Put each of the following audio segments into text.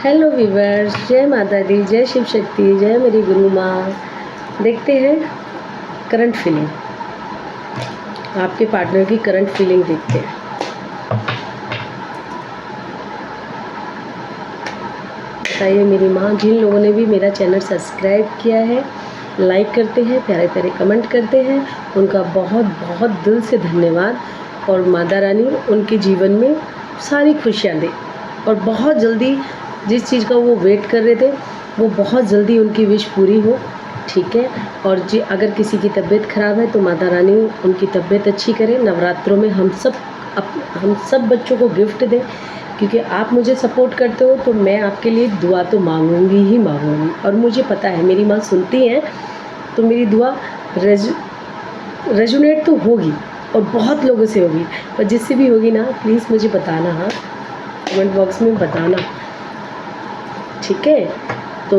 Hello viewers, जय माता दी, जय शिव शक्ति, जय मेरी गुरु माँ। देखते हैं करंट फीलिंग, आपके पार्टनर की करंट फीलिंग देखते हैं। बताइए मेरी माँ। जिन लोगों ने भी मेरा चैनल सब्सक्राइब किया है, लाइक करते हैं, प्यारे प्यारे कमेंट करते हैं, उनका बहुत बहुत दिल से धन्यवाद। और माता रानी उनके जीवन में सारी खुशियाँ दे और बहुत जल्दी जिस चीज़ का वो वेट कर रहे थे वो बहुत जल्दी उनकी विश पूरी हो। ठीक है। और जी अगर किसी की तबीयत ख़राब है तो माता रानी उनकी तबीयत अच्छी करे। नवरात्रों में हम सब बच्चों को गिफ्ट दें, क्योंकि आप मुझे सपोर्ट करते हो तो मैं आपके लिए दुआ तो मांगूंगी ही मांगूंगी। और मुझे पता है मेरी माँ सुनती हैं तो मेरी दुआ रेजोनेट तो होगी और बहुत लोगों से होगी। और जिससे भी होगी ना, प्लीज़ मुझे बताना, हाँ कमेंट बॉक्स में बताना। ठीक है। तो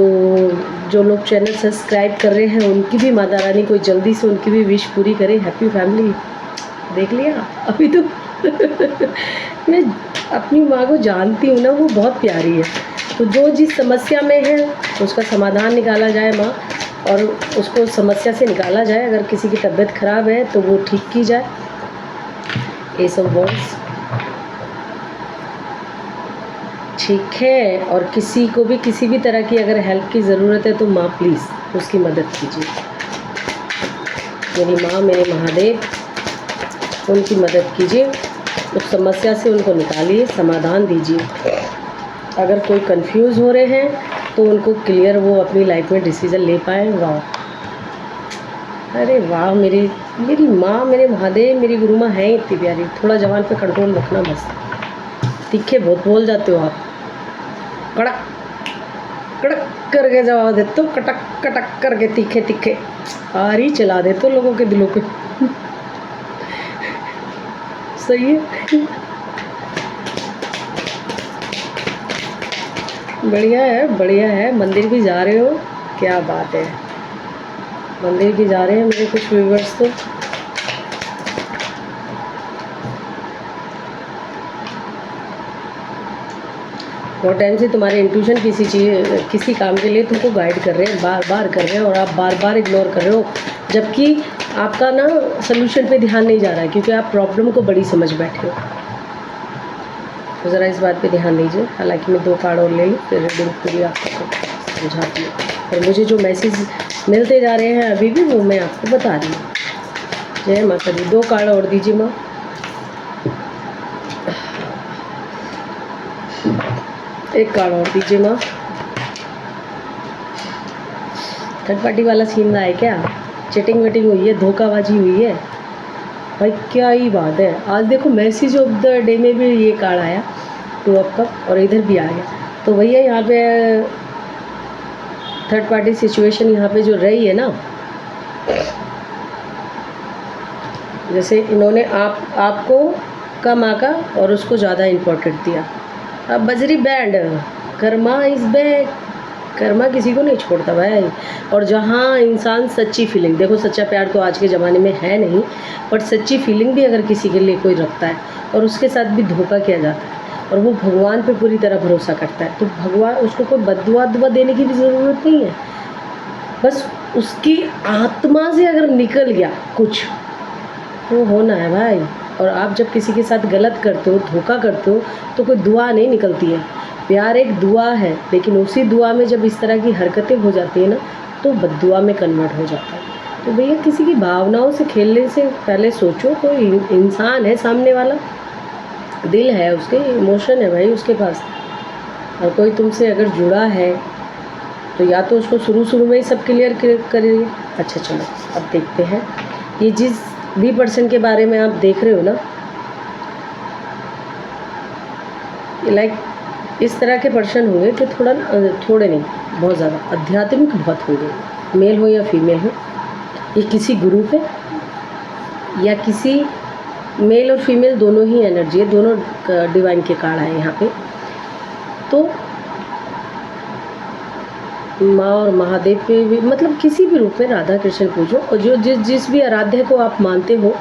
जो लोग चैनल सब्सक्राइब कर रहे हैं उनकी भी माता रानी कोई जल्दी से उनकी भी विश पूरी करे। Happy family. देख लिया अभी तो मैं अपनी माँ को जानती हूँ ना, वो बहुत प्यारी है। तो जो जिस समस्या में है उसका समाधान निकाला जाए माँ, और उसको समस्या से निकाला जाए। अगर किसी की तबीयत ख़राब है तो वो ठीक की जाए। ये सब वर्ड्स ठीक है। और किसी को भी किसी भी तरह की अगर हेल्प की ज़रूरत है तो माँ प्लीज़ उसकी मदद कीजिए। मेरी माँ, मेरे महादेव, उनकी मदद कीजिए, उस समस्या से उनको निकालिए, समाधान दीजिए। अगर कोई कंफ्यूज हो रहे हैं तो उनको क्लियर वो अपनी लाइफ में डिसीज़न ले पाएँ। वाह, अरे वाह, मेरी माँ, मेरे महादेव, मेरी गुरु माँ हैं इतनी प्यारी। थोड़ा जवान पे कंट्रोल रखना बस। तीखे बहुत बोल जाते हो आप, कड़क कड़क करके जवाब देते हो, कटक कटक करके तीखे तीखे आरी चला देते हो लोगों के दिलों पे। सही है, बढ़िया है, बढ़िया है। मंदिर भी जा रहे हो, क्या बात है। मंदिर भी जा रहे हैं मेरे कुछ व्यूवर्स तो। बहुत टाइम से तुम्हारे इंट्यूशन किसी काम के लिए तुमको गाइड कर रहे हैं, बार बार कर रहे हैं, और आप बार बार इग्नोर कर रहे हो। जबकि आपका ना सोल्यूशन पे ध्यान नहीं जा रहा है, क्योंकि आप प्रॉब्लम को बड़ी समझ बैठे हो। तो ज़रा इस बात पे ध्यान दीजिए। हालांकि मैं 2 कार्ड और ले लूँ फिर रीडिंग पूरी आपको समझाती हूँ। और मुझे जो मैसेज मिलते जा रहे हैं अभी भी वो मैं आपको बता रही हूँ। जय माता दी। 2 कार्ड और दीजिए माँ। एक कार्ड और दीजिए माँ। थर्ड पार्टी वाला सीन रहा है क्या? चीटिंग वेटिंग हुई है, धोखाबाजी हुई है भाई, क्या ही बात है। आज देखो मैसेज ऑफ द डे में भी ये कार्ड आया, 2 ऑफ कप, और इधर भी आ गया। तो भैया यहाँ पे थर्ड पार्टी सिचुएशन यहाँ पे जो रही है ना, जैसे इन्होंने आपको कम आका और उसको ज़्यादा इम्पोर्टेंट दिया। अब बजरी band, Karma is back. Karma किसी को नहीं छोड़ता भाई। और जहाँ इंसान सच्ची फीलिंग, देखो सच्चा प्यार तो आज के ज़माने में है नहीं, बट सच्ची फीलिंग भी अगर किसी के लिए कोई रखता है और उसके साथ भी धोखा किया जाता है और वो भगवान पे पूरी तरह भरोसा करता है, तो भगवान उसको कोई बद्दुआ देने की भी ज़रूरत नहीं है। बस उसकी आत्मा से अगर निकल गया कुछ तो होना है भाई। और आप जब किसी के साथ गलत करते हो, धोखा करते हो, तो कोई दुआ नहीं निकलती है। प्यार एक दुआ है, लेकिन उसी दुआ में जब इस तरह की हरकतें हो जाती है ना, तो बद्दुआ में कन्वर्ट हो जाता है। तो भैया किसी की भावनाओं से खेलने से पहले सोचो, कोई इंसान है सामने वाला, दिल है उसके, इमोशन है भाई उसके पास। और कोई तुमसे अगर जुड़ा है तो या तो उसको शुरू में ही सब क्लियर करिए। अच्छा चलो अब देखते हैं। ये जिस भी पर्सन के बारे में आप देख रहे हो ना, लाइक इस तरह के पर्सन होंगे कि थोड़े नहीं, बहुत ज़्यादा आध्यात्मिक बहुत होंगे। मेल हो या फीमेल हो, ये किसी गुरु पे या किसी मेल और फीमेल दोनों ही एनर्जी है, दोनों डिवाइन के कार्ड आए यहाँ पे। तो माँ और महादेव पे भी, मतलब किसी भी रूप में राधा कृष्ण पूजो, और जो जिस भी आराध्य को आप मानते हो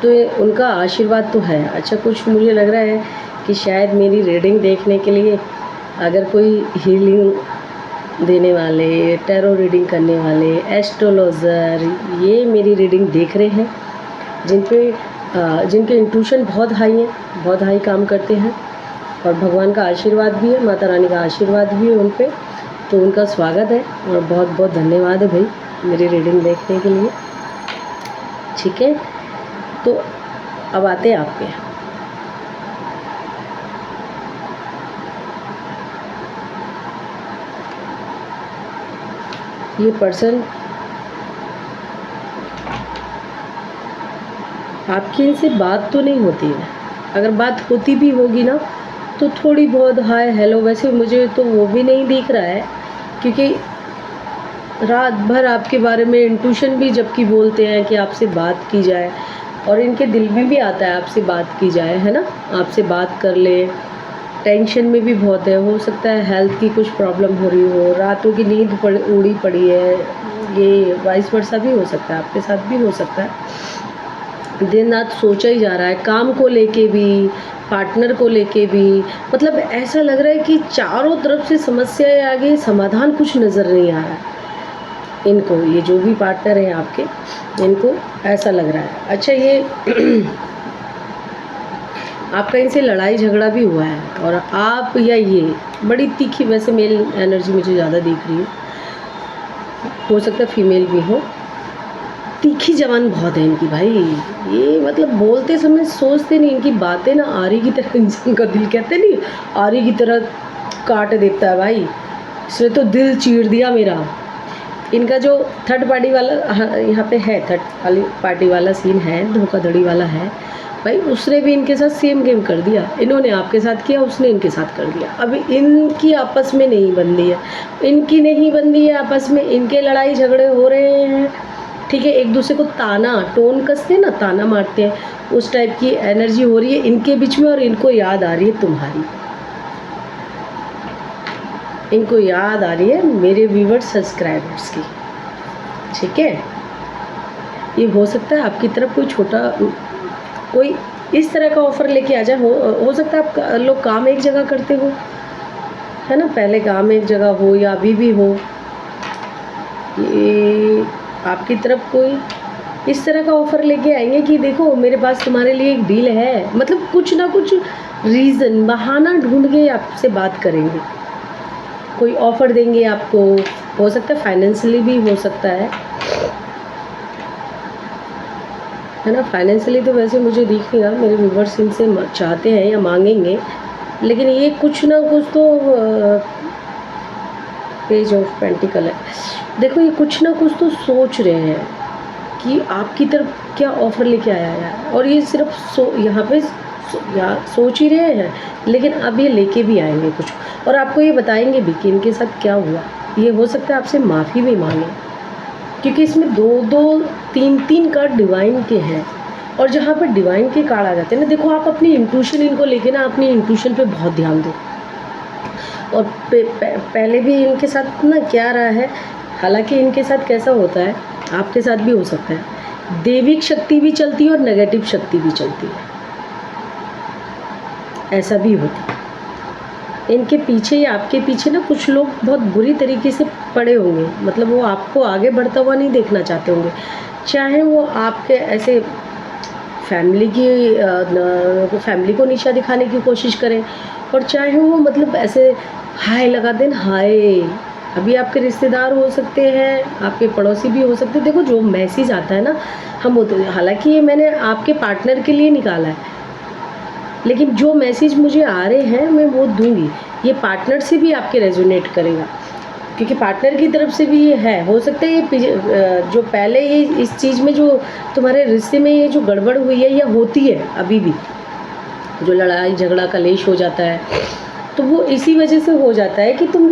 तो उनका आशीर्वाद तो है। अच्छा, कुछ मुझे लग रहा है कि शायद मेरी रीडिंग देखने के लिए अगर कोई हीलिंग देने वाले, टैरो रीडिंग करने वाले, एस्ट्रोलॉजर ये मेरी रीडिंग देख रहे हैं, जिनके इंट्यूशन बहुत हाई है, बहुत हाई काम करते हैं और भगवान का आशीर्वाद भी है, माता रानी का आशीर्वाद भी है उन पर, तो उनका स्वागत है और बहुत बहुत धन्यवाद है भाई मेरी रीडिंग देखने के लिए। ठीक है, तो अब आते हैं आप पे। ये पर्सन आपकी इनसे बात तो नहीं होती है, अगर बात होती भी होगी ना तो थोड़ी बहुत हाय हेलो, वैसे मुझे तो वो भी नहीं दिख रहा है क्योंकि रात भर आपके बारे में इंट्यूशन भी जबकि बोलते हैं कि आपसे बात की जाए और इनके दिल में भी आता है आपसे बात की जाए, है ना, आपसे बात कर ले। टेंशन में भी बहुत है, हो सकता है हेल्थ की कुछ प्रॉब्लम हो रही हो, रातों की नींद उड़ी पड़ी है, ये वाइस वर्सा भी हो सकता है, आपके साथ भी हो सकता है। दिन रात सोचा ही जा रहा है, काम को लेके भी, पार्टनर को लेके भी, मतलब ऐसा लग रहा है कि चारों तरफ से समस्याएं आ गई, समाधान कुछ नज़र नहीं आ रहा है इनको, ये जो भी पार्टनर हैं आपके, इनको ऐसा लग रहा है। अच्छा, ये आपका इनसे लड़ाई झगड़ा भी हुआ है और आप या ये बड़ी तीखी, वैसे मेल एनर्जी मुझे ज़्यादा दिख रही है, हो सकता है फीमेल भी हो, तीखी जबान बहुत है इनकी भाई, ये मतलब बोलते समय सोचते नहीं, इनकी बातें ना आरी की तरह, इंसान का दिल कहते नहीं आरी की तरह काट देता है भाई, इसने तो दिल चीर दिया मेरा। इनका जो थर्ड पार्टी वाला यहाँ पे है, थर्ड वाली पार्टी वाला सीन है, धोखाधड़ी वाला है भाई, उसने भी इनके साथ सेम गेम कर दिया, इन्होंने आपके साथ किया, उसने इनके साथ कर दिया। अभी इनकी आपस में नहीं बनती है, इनकी नहीं बनती है आपस में, इनके लड़ाई झगड़े हो रहे हैं, ठीक है, एक दूसरे को ताना टोन कसते हैं ना, ताना मारते हैं, उस टाइप की एनर्जी हो रही है इनके बीच में और इनको याद आ रही है तुम्हारी, इनको याद आ रही है मेरे व्यूअर्स सब्सक्राइबर्स की। ठीक है, ये हो सकता है आपकी तरफ कोई छोटा कोई इस तरह का ऑफ़र लेके आ जाए, हो सकता है आप लोग काम एक जगह करते हो, है ना, पहले काम एक जगह हो या अभी भी हो, ये आपकी तरफ कोई इस तरह का ऑफ़र लेके आएंगे कि देखो मेरे पास तुम्हारे लिए एक डील है, मतलब कुछ ना कुछ रीज़न, बहाना ढूंढ के आपसे बात करेंगे, कोई ऑफ़र देंगे आपको, हो सकता है फाइनेंशियली भी हो सकता है ना, फाइनेंशियली तो वैसे मुझे दिख नहीं रहा, मेरे व्यूवर्स इनसे चाहते हैं या मांगेंगे, लेकिन ये कुछ ना कुछ तो पेज ऑफ पेंटिकल है, देखो ये कुछ ना कुछ तो सोच रहे हैं कि आपकी तरफ क्या ऑफ़र लेके आया है, और ये सिर्फ यहाँ पे सोच ही रहे हैं, लेकिन अब ये लेके भी आएंगे कुछ, और आपको ये बताएंगे भी कि इनके साथ क्या हुआ। ये हो सकता है आपसे माफ़ी भी मांगे, क्योंकि इसमें दो दो तीन तीन कार्ड डिवाइन के हैं, और जहाँ पर डिवाइन के कार्ड आ जाते हैं ना, देखो आप अपनी इंट्यूशन इनको लेके ना, अपनी इंट्यूशन पे बहुत ध्यान दो, और पहले भी इनके साथ ना क्या रहा है, हालांकि इनके साथ कैसा होता है आपके साथ भी हो सकता है, देविक शक्ति भी चलती है और नेगेटिव शक्ति भी चलती है, ऐसा भी होता है। इनके पीछे या आपके पीछे ना कुछ लोग बहुत बुरी तरीके से पड़े होंगे, मतलब वो आपको आगे बढ़ता हुआ नहीं देखना चाहते होंगे, चाहे वो आपके ऐसे फैमिली को नीचा दिखाने की कोशिश करें, और चाहे वो मतलब ऐसे हाय लगा दें, हाय, अभी आपके रिश्तेदार हो सकते हैं, आपके पड़ोसी भी हो सकते हैं, देखो जो मैसेज आता है ना, हम होते, हालांकि ये मैंने आपके पार्टनर के लिए निकाला है, लेकिन जो मैसेज मुझे आ रहे हैं मैं वो दूंगी, ये पार्टनर से भी आपके रेजोनेट करेगा, क्योंकि पार्टनर की तरफ से भी ये है, हो सकता है ये जो पहले ये इस चीज़ में जो तुम्हारे रिश्ते में ये जो गड़बड़ हुई है या होती है अभी भी, जो लड़ाई झगड़ा कलेश हो जाता है, तो वो इसी वजह से हो जाता है कि तुम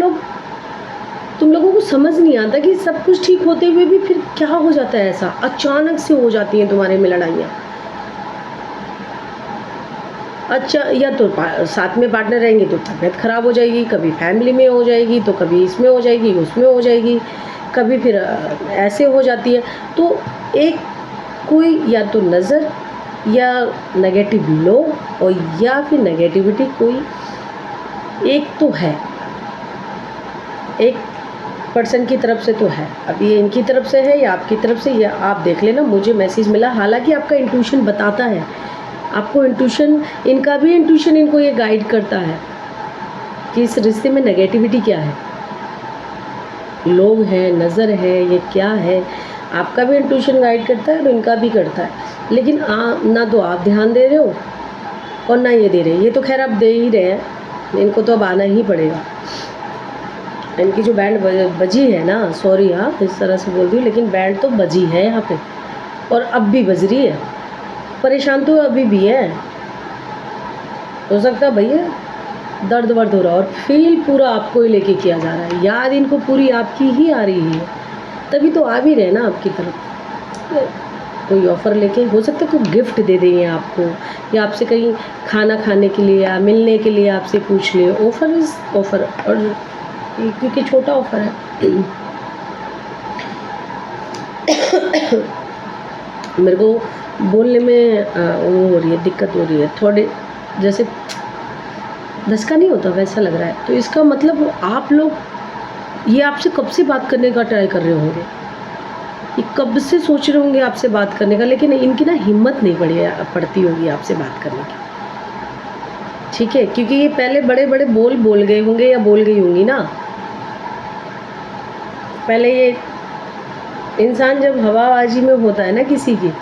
लोगों को समझ नहीं आता कि सब कुछ ठीक होते हुए भी फिर क्या हो जाता है, ऐसा अचानक से हो जाती हैं तुम्हारे में लड़ाइयाँ। अच्छा, या तो साथ में पार्टनर रहेंगे तो तबीयत ख़राब हो जाएगी, कभी फैमिली में हो जाएगी, तो कभी इसमें हो जाएगी, उसमें हो जाएगी, कभी फिर ऐसे हो जाती है, तो एक कोई या तो नज़र या नेगेटिव लो, और या फिर नेगेटिविटी कोई एक तो है, एक पर्सन की तरफ से तो है। अब ये इनकी तरफ से है या आपकी तरफ से, या आप देख लेना। मुझे मैसेज मिला, हालांकि आपका इंट्यूशन बताता है, आपको इंट्यूशन, इनका भी इंट्यूशन इनको ये गाइड करता है कि इस रिश्ते में नेगेटिविटी क्या है, लोग हैं, नज़र है, ये क्या है। आपका भी इंट्यूशन गाइड करता है और इनका भी करता है, लेकिन ना तो आप ध्यान दे रहे हो और ना ये दे रहे हैं। ये तो खैर आप दे ही रहे हैं, इनको तो अब आना ही पड़ेगा। इनकी जो बैंड बजी है ना, सॉरी हाँ इस तरह से बोल दी, लेकिन बैंड तो बजी है यहाँ पे, और अब भी बज रही है। परेशान तो अभी भी है, हो सकता है भैया दर्द वर्द हो रहा है, और फील पूरा आपको ही लेके किया जा रहा है, याद इनको पूरी आपकी ही आ रही है, तभी तो आ भी रहे ना आपकी तरफ। कोई ऑफ़र लेके, हो सकता है कोई गिफ्ट दे देंगे आपको, या आपसे कहीं खाना खाने के लिए या मिलने के लिए आपसे पूछ ले। ऑफ़र इज़ ऑफ़र, और क्योंकि छोटा ऑफ़र है। मेरे को बोलने में वो हो रही है, दिक्कत हो रही है थोड़ी, जैसे धसका नहीं होता वैसा लग रहा है। तो इसका मतलब आप लोग, ये आपसे कब से बात करने का ट्राई कर रहे होंगे, ये कब से सोच रहे होंगे आपसे बात करने का, लेकिन इनकी ना हिम्मत नहीं पड़ती होगी आपसे बात करने की, ठीक है, क्योंकि ये पहले बड़े बड़े बोल गए होंगे या बोल गई होंगी ना। पहले ये इंसान जब हवाबाजी में होता है ना किसी की,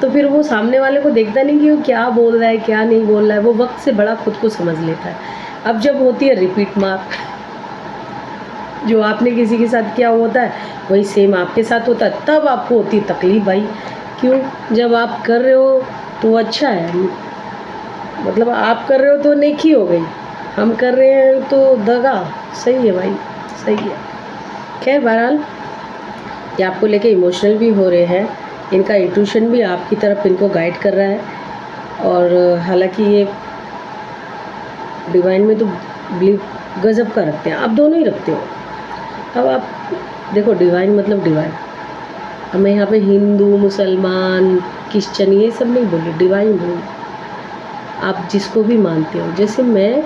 तो फिर वो सामने वाले को देखता नहीं कि वो क्या बोल रहा है क्या नहीं बोल रहा है, वो वक्त से बड़ा खुद को समझ लेता है। अब जब होती है रिपीट मार, जो आपने किसी के साथ किया होता है वही सेम आपके साथ होता है, तब आपको होती है तकलीफ भाई। क्यों? जब आप कर रहे हो तो अच्छा है, मतलब आप कर रहे हो तो नेकी हो गई, हम कर रहे हैं तो दगा। सही है भाई, सही है। खैर बहरहाल, ये आपको लेके इमोशनल भी हो रहे हैं, इनका इंट्यूशन भी आपकी तरफ इनको गाइड कर रहा है। और हालांकि ये डिवाइन में तो बिलीव गज़ब का रखते हैं, आप दोनों ही रखते हो। अब आप देखो, डिवाइन मतलब डिवाइन, अब मैं यहाँ पे हिंदू मुसलमान क्रिश्चन ये सब नहीं बोली, डिवाइन बोली। आप जिसको भी मानते हो, जैसे मैं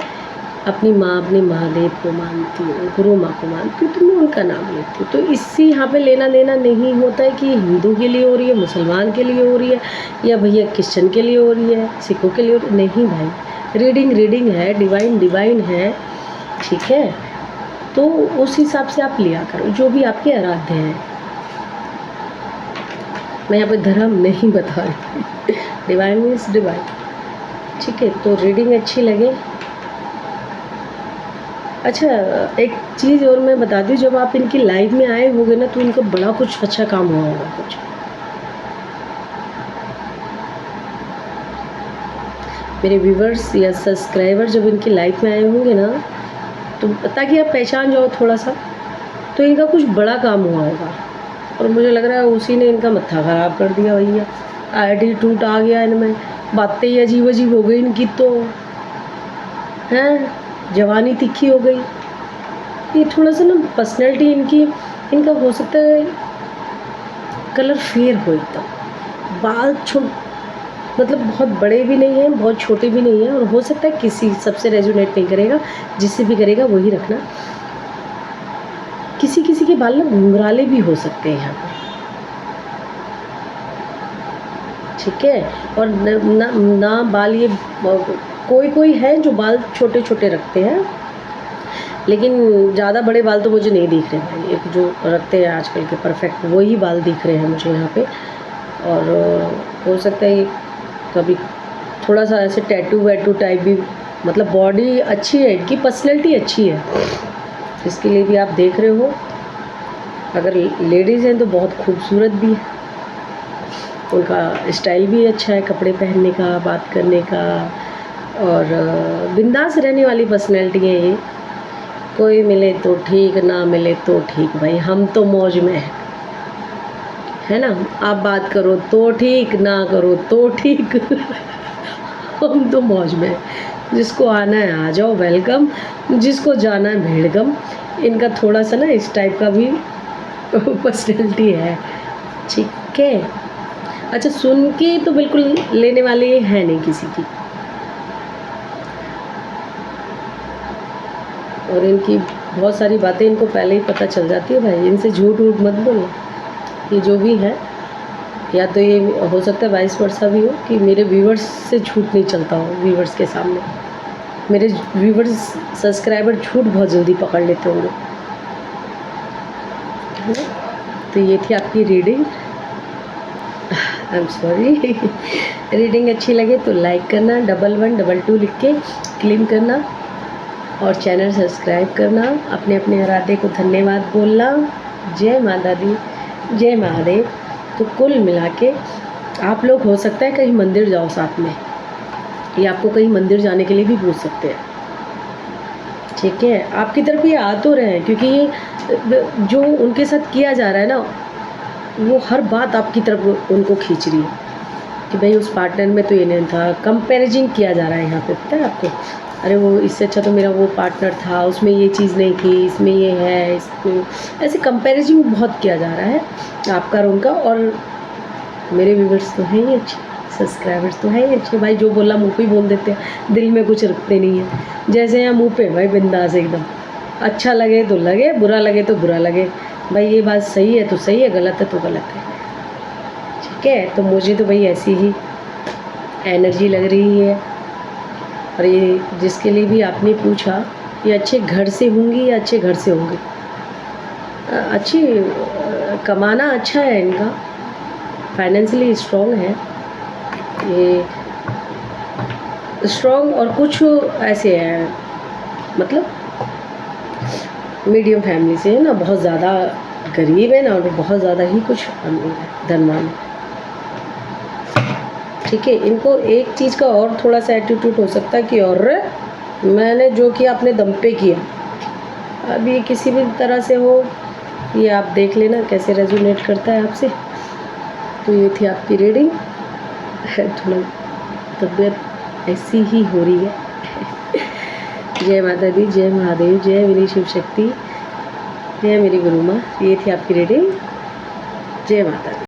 अपनी माँ, अपने महादेव को मानती हूँ, गुरु माँ को मानती हूँ, तो मैं उनका नाम लेती हूँ। तो इससे यहाँ पे लेना देना नहीं होता है कि हिंदू के लिए हो रही है, मुसलमान के लिए हो रही है, या भैया क्रिश्चन के लिए हो रही है, सिखों के लिए हो रही है। नहीं भाई, रीडिंग है, डिवाइन है, ठीक है। तो उस हिसाब से आप लिया करो जो भी आपके आराध्य हैं। मैं यहाँ पे धर्म नहीं बता रही, डिवाइन मीन्स डिवाइन, ठीक है। तो रीडिंग अच्छी लगे। अच्छा, एक चीज़ और मैं बता दूँ, जब आप इनकी लाइफ में आए होंगे ना, तो इनका बड़ा कुछ अच्छा काम हुआ होगा कुछ। मेरे व्यूवर्स या सब्सक्राइबर जब इनकी लाइफ में आए होंगे ना, तो ताकि आप पहचान जाओ थोड़ा सा, तो इनका कुछ बड़ा काम हुआ होगा। और मुझे लग रहा है उसी ने इनका मत्था ख़राब कर दिया भैया, एटीट्यूड आ गया इनमें, बातें ही अजीब अजीब हो गई इनकी, तो हैं, जवानी तीखी हो गई। ये थोड़ा सा ना पर्सनैलिटी इनका हो सकता है कलर फेयर हो एकदम, बाल मतलब बहुत बड़े भी नहीं हैं, बहुत छोटे भी नहीं हैं, और हो सकता है किसी सबसे रेजोनेट नहीं करेगा, जिससे भी करेगा वही रखना। किसी किसी के बाल ना घुंघराले भी हो सकते हैं यहाँ पर, ठीक है। और ना बाल, ये कोई है जो बाल छोटे छोटे रखते हैं, लेकिन ज़्यादा बड़े बाल तो मुझे नहीं दिख रहे भाई। एक जो रखते हैं आजकल के परफेक्ट, वही बाल दिख रहे हैं मुझे यहाँ पे। और हो सकता है कभी थोड़ा सा ऐसे टैटू वैटू टाइप भी, मतलब बॉडी अच्छी है इनकी, पर्सनैलिटी अच्छी है, इसके लिए भी आप देख रहे हो। अगर लेडीज़ हैं तो बहुत खूबसूरत भी है, उनका स्टाइल भी अच्छा है, कपड़े पहनने का, बात करने का, और बिंदास रहने वाली पर्सनैलिटी है ये। कोई मिले तो ठीक, ना मिले तो ठीक भाई, हम तो मौज में है ना। आप बात करो तो ठीक, ना करो तो ठीक हम तो मौज में। जिसको आना है आ जाओ, वेलकम, जिसको जाना है भेड़गम। इनका थोड़ा सा ना इस टाइप का भी पर्सनैलिटी है, ठीक है। अच्छा, सुन के तो बिल्कुल लेने वाले ये है नहीं किसी की, और इनकी बहुत सारी बातें इनको पहले ही पता चल जाती है भाई, इनसे झूठ वूठ मत बोलो। ये जो भी है, या तो ये हो सकता है वाइस वर्सा भी हो कि मेरे व्यूवर्स से झूठ नहीं चलता हो, व्यूवर्स के सामने मेरे व्यूवर्स सब्सक्राइबर झूठ बहुत जल्दी पकड़ लेते होंगे, है ना? तो ये थी आपकी reading. I am sorry. Reading अच्छी लगे तो लाइक करना, 1112 लिख के क्लेम करना, और चैनल सब्सक्राइब करना, अपने अपने आराध्य को धन्यवाद बोलना। जय माता दी, जय महादेव। तो कुल मिला के आप लोग हो सकता है कहीं मंदिर जाओ साथ में, या आपको कहीं मंदिर जाने के लिए भी पूछ सकते हैं, ठीक है? आपकी तरफ ये आ तो रहे हैं, क्योंकि ये जो उनके साथ किया जा रहा है ना, वो हर बात आपकी तरफ उनको खींच रही है कि भाई उस पार्टनर में तो ये नहीं था। कंपैरिजन किया जा रहा है यहाँ पे, पता है आपको? अरे वो इससे अच्छा तो मेरा वो पार्टनर था, उसमें ये चीज़ नहीं थी, इसमें ये है, इसमें ऐसे कंपैरिजन बहुत किया जा रहा है आपका और उनका। और मेरे व्यूवर्स तो हैं ही अच्छे, सब्सक्राइबर्स तो हैं ही अच्छे भाई, जो बोला मुँह पे ही बोल देते हैं, दिल में कुछ रखते नहीं है। जैसे यहाँ मुँह पे भाई बिंदास एकदम, अच्छा लगे तो लगे, बुरा लगे तो बुरा लगे, भाई ये बात सही है तो सही है, गलत है तो गलत है, ठीक है? तो मुझे तो भाई ऐसी ही एनर्जी लग रही है। और ये जिसके लिए भी आपने पूछा, ये अच्छे घर से होंगी या अच्छे घर से होंगे, अच्छी कमाना अच्छा है इनका, फाइनेंशियली स्ट्रॉन्ग है ये, स्ट्रॉन्ग। और कुछ ऐसे हैं, मतलब मीडियम फैमिली से है ना, बहुत ज़्यादा गरीब है ना, और बहुत ज़्यादा ही कुछ अमीर है, धनवान है, ठीक है? इनको एक चीज़ का और थोड़ा सा एटीट्यूड हो सकता है कि और मैंने जो किया अपने दम पे किया। अब ये किसी भी तरह से हो, ये आप देख लेना कैसे रेजोनेट करता है आपसे। तो ये थी आपकी रीडिंग। थोड़ा तबीयत ऐसी ही हो रही है। जय माता दी, जय महादेव, जय मेरी शिव शक्ति, जय मेरी गुरु माँ। ये थी आपकी रीडिंग। जय माता दी।